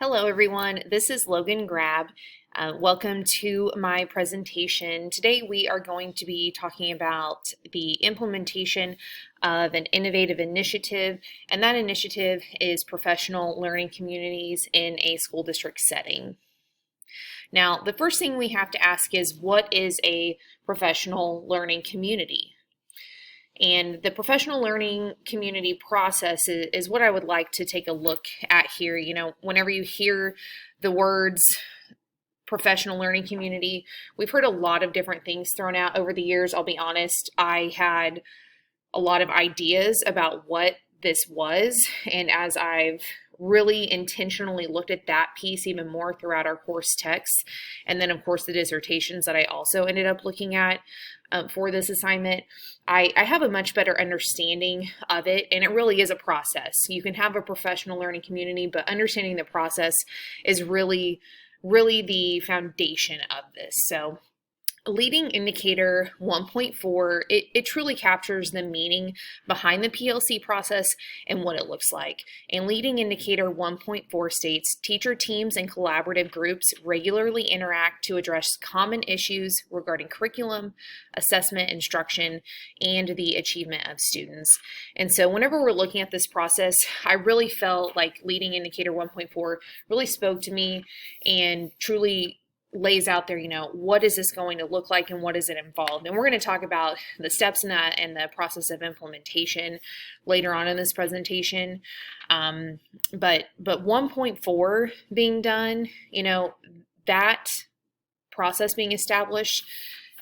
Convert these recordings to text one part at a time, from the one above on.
Hello, everyone. This is Logan Grab. Welcome to my presentation. Today, we are going to be talking about the implementation of an innovative initiative, and that initiative is professional learning communities in a school district setting. Now, the first thing we have to ask is, what is a professional learning community? And the professional learning community process is what I would like to take a look at here. Whenever you hear the words professional learning community, we've heard a lot of different things thrown out over the years. I'll be honest, I had a lot of ideas about what this was. And as I've really intentionally looked at that piece even more throughout our course texts, and then of course the dissertations that I also ended up looking at for this assignment, I have a much better understanding of it, and it really is a process. You can have a professional learning community, but understanding the process is really the foundation of this. So Leading Indicator 1.4, it truly captures the meaning behind the PLC process and what it looks like. And Leading Indicator 1.4 states, teacher teams and collaborative groups regularly interact to address common issues regarding curriculum, assessment, instruction, and the achievement of students. And so whenever we're looking at this process, I really felt like Leading Indicator 1.4 really spoke to me and truly lays out there, what is this going to look like and what is it involved? And we're going to talk about the steps in that and the process of implementation later on in this presentation. But 1.4 being done, that process being established,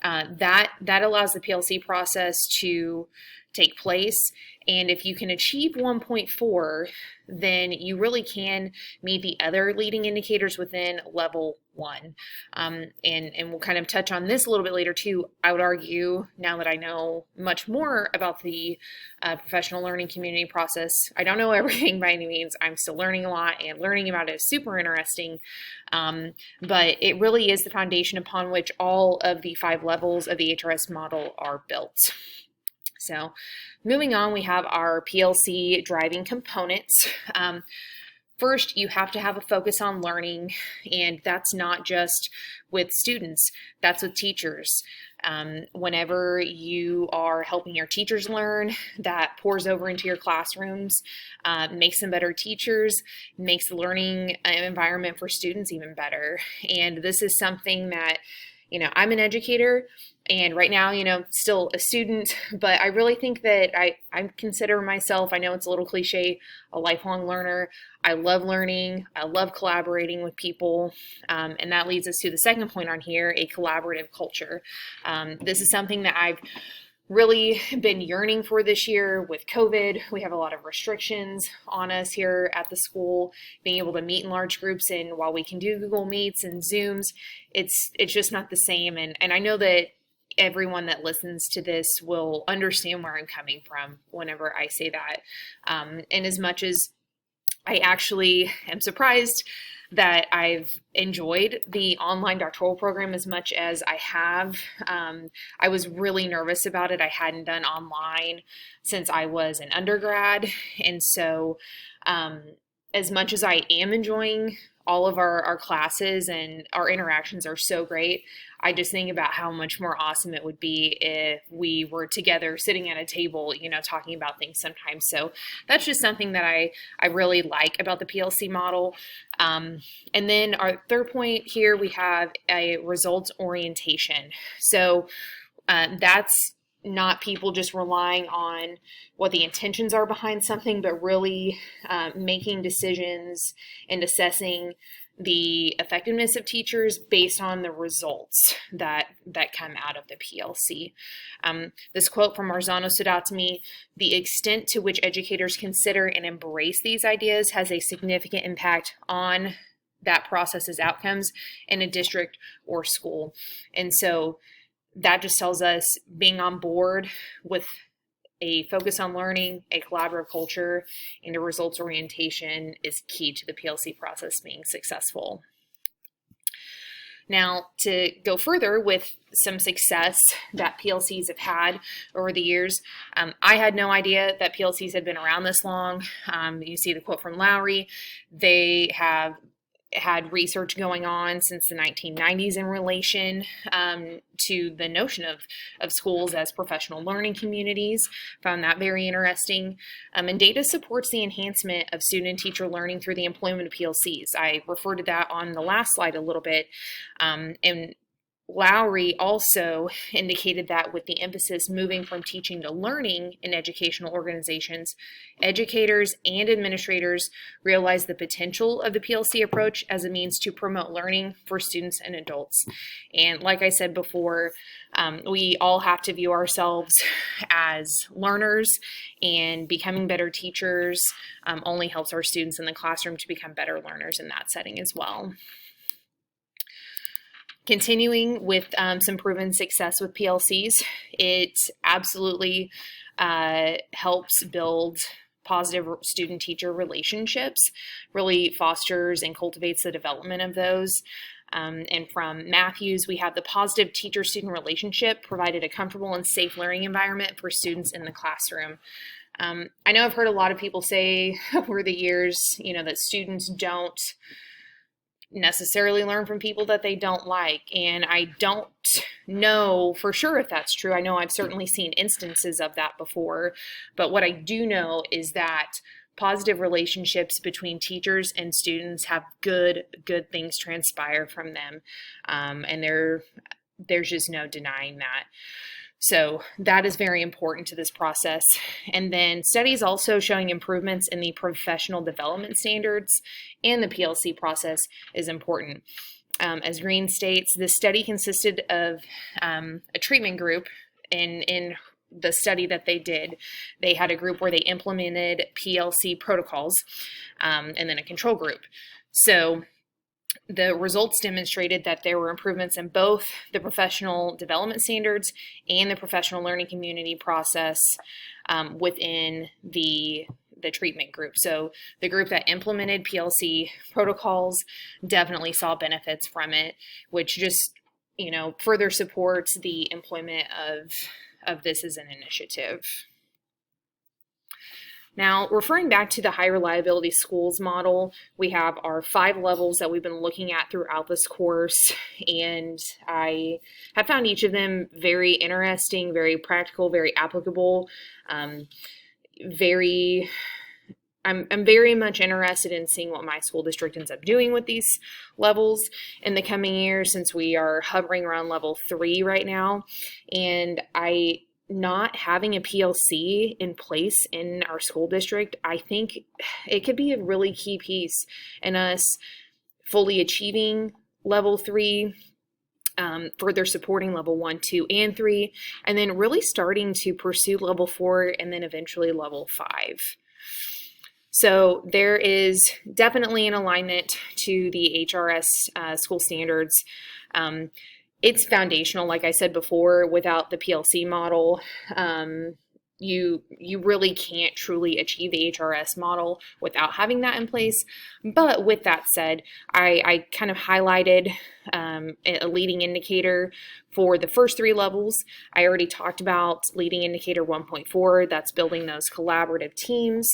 that allows the PLC process to take place. And if you can achieve 1.4, then you really can meet the other leading indicators within level 1. And we'll kind of touch on this a little bit later too. I would argue, now that I know much more about the professional learning community process, I don't know everything by any means. I'm still learning a lot, and learning about it is super interesting. But it really is the foundation upon which all of the 5 levels of the HRS model are built. So moving on, we have our PLC driving components. First, you have to have a focus on learning, and that's not just with students, that's with teachers. Whenever you are helping your teachers learn, that pours over into your classrooms, makes them better teachers, makes the learning environment for students even better. And this is something that, I'm an educator, and right now, still a student, but I really think that I consider myself, I know it's a little cliche, a lifelong learner. I love learning. I love collaborating with people. And that leads us to the second point on here, a collaborative culture. This is something that I've really been yearning for this year with COVID. We have a lot of restrictions on us here at the school, being able to meet in large groups. And while we can do Google Meets and Zooms, it's just not the same. And I know that everyone that listens to this will understand where I'm coming from whenever I say that. And as much as I actually am surprised that I've enjoyed the online doctoral program as much as I have. I was really nervous about it. I hadn't done online since I was an undergrad. And so as much as I am enjoying all of our classes and our interactions are so great, I just think about how much more awesome it would be if we were together sitting at a table, talking about things sometimes. So that's just something that I really like about the PLC model. And then our third point here, we have a results orientation. So that's not people just relying on what the intentions are behind something, but really making decisions and assessing the effectiveness of teachers based on the results that come out of the PLC. This quote from Marzano stood out to me: "The extent to which educators consider and embrace these ideas has a significant impact on that process's outcomes in a district or school." And so that just tells us being on board with a focus on learning, a collaborative culture, and a results orientation is key to the PLC process being successful. Now, to go further with some success that PLCs have had over the years, I had no idea that PLCs had been around this long. You see the quote from Lowry. They have had research going on since the 1990s in relation to the notion of schools as professional learning communities. Found that very interesting. And data supports the enhancement of student and teacher learning through the employment of PLCs. I referred to that on the last slide a little bit. And Lowry also indicated that with the emphasis moving from teaching to learning in educational organizations, educators and administrators realize the potential of the PLC approach as a means to promote learning for students and adults. And like I said before, we all have to view ourselves as learners, and becoming better teachers only helps our students in the classroom to become better learners in that setting as well. Continuing with some proven success with PLCs, it absolutely helps build positive student-teacher relationships, really fosters and cultivates the development of those. And from Matthews, we have the positive teacher-student relationship provided a comfortable and safe learning environment for students in the classroom. I know I've heard a lot of people say over the years, that students don't necessarily learn from people that they don't like, and I don't know for sure if that's true. I know I've certainly seen instances of that before, but what I do know is that positive relationships between teachers and students have good things transpire from them, and there's just no denying that. So that is very important to this process. And then studies also showing improvements in the professional development standards and the PLC process is important. As Green states, this study consisted of a treatment group. In the study that they did, they had a group where they implemented PLC protocols, and then a control group. So the results demonstrated that there were improvements in both the professional development standards and the professional learning community process within the treatment group. So the group that implemented PLC protocols definitely saw benefits from it, which just further supports the employment of this as an initiative. Now, referring back to the high reliability schools model, we have our 5 levels that we've been looking at throughout this course, and I have found each of them very interesting, very practical, very applicable, I'm very much interested in seeing what my school district ends up doing with these levels in the coming years, since we are hovering around level 3 right now, and not having a PLC in place in our school district, I think it could be a really key piece in us fully achieving level 3, further supporting level 1, 2, and 3, and then really starting to pursue level 4 and then eventually level 5. So there is definitely an alignment to the HRS school standards. It's foundational, like I said before. Without the PLC model, you really can't truly achieve the HRS model without having that in place. But with that said, I kind of highlighted a leading indicator for the first 3 levels. I already talked about leading indicator 1.4, that's building those collaborative teams.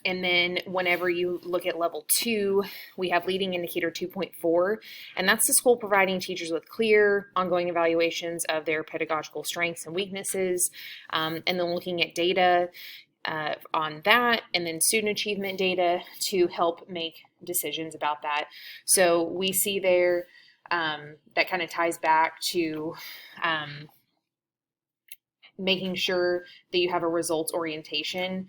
And then whenever you look at level 2, we have leading indicator 2.4, and that's the school providing teachers with clear, ongoing evaluations of their pedagogical strengths and weaknesses, and then looking at data on that, and then student achievement data to help make decisions about that. So we see there that kind of ties back to making sure that you have a results orientation.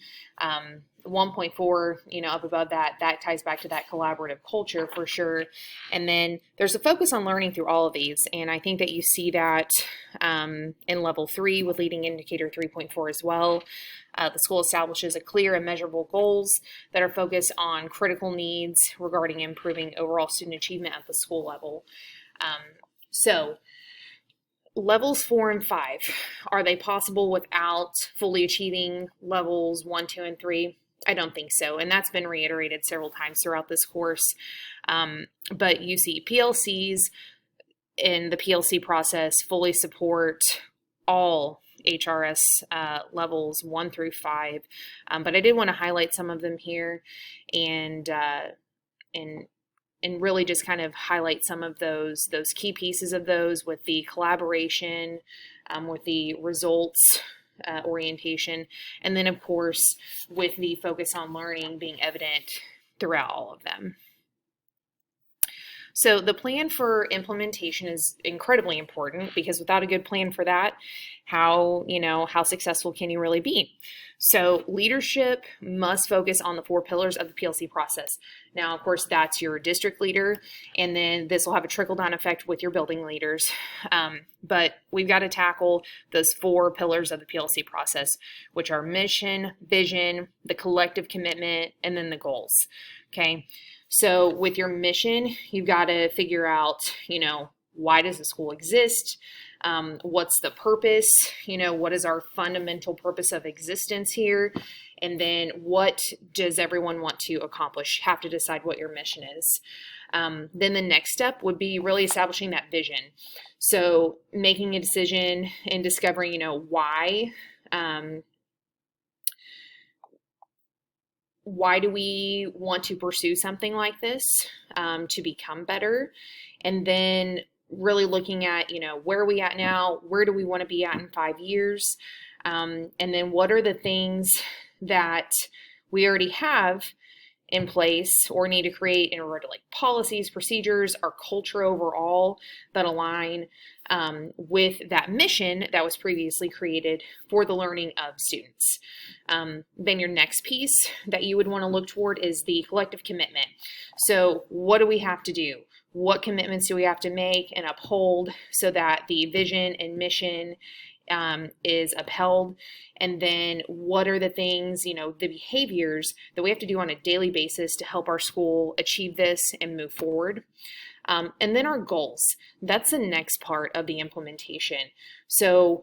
1.4, up above that ties back to that collaborative culture for sure. And then there's a focus on learning through all of these. And I think that you see that in level 3 with leading indicator 3.4 as well. The school establishes a clear and measurable goals that are focused on critical needs regarding improving overall student achievement at the school level. So levels 4 and 5, are they possible without fully achieving levels 1, 2, and 3? I don't think so, and that's been reiterated several times throughout this course. But you see PLCs in the PLC process fully support all HRS levels 1 through 5, but I did want to highlight some of them here, and and really just kind of highlight some of those key pieces of those with the collaboration, with the results orientation, and then of course with the focus on learning being evident throughout all of them. So the plan for implementation is incredibly important, because without a good plan for that, how successful can you really be? So leadership must focus on the 4 pillars of the PLC process. Now, of course, that's your district leader, and then this will have a trickle-down effect with your building leaders. But we've got to tackle those 4 pillars of the PLC process, which are mission, vision, the collective commitment, and then the goals. Okay. So with your mission, you've got to figure out, why does the school exist? What's the purpose? What is our fundamental purpose of existence here? And then what does everyone want to accomplish? You have to decide what your mission is. Then the next step would be really establishing that vision. So making a decision and discovering, why do we want to pursue something like this to become better? And then really looking at, where are we at now? Where do we want to be at in 5 years? And then what are the things that we already have in place or need to create in order to, like, policies, procedures, our culture overall that align with that mission that was previously created for the learning of students. Then your next piece that you would want to look toward is the collective commitment. So what do we have to do? What commitments do we have to make and uphold so that the vision and mission is upheld? And then what are the things, the behaviors that we have to do on a daily basis to help our school achieve this and move forward? And then our goals. That's the next part of the implementation. So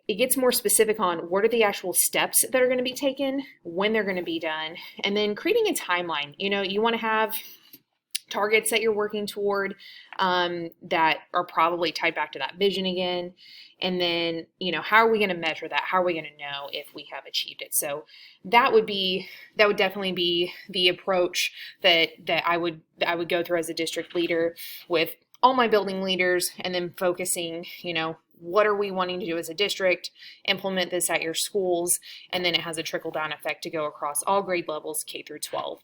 it gets more specific on what are the actual steps that are going to be taken, when they're going to be done, and then creating a timeline. You want to have targets that you're working toward that are probably tied back to that vision again. And then, how are we going to measure that? How are we going to know if we have achieved it? So that would definitely be the approach that I would go through as a district leader with all my building leaders, and then focusing, what are we wanting to do as a district, implement this at your schools, and then it has a trickle-down effect to go across all grade levels, K through 12.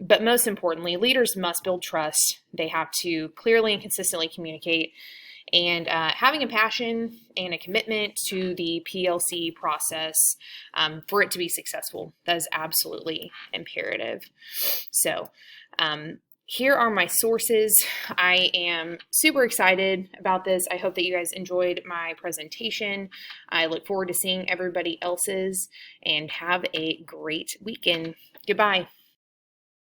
But most importantly, leaders must build trust. They have to clearly and consistently communicate, and having a passion and a commitment to the PLC process for it to be successful. That is absolutely imperative. So, here are my sources. I am super excited about this. I hope that you guys enjoyed my presentation. I look forward to seeing everybody else's, and have a great weekend. Goodbye.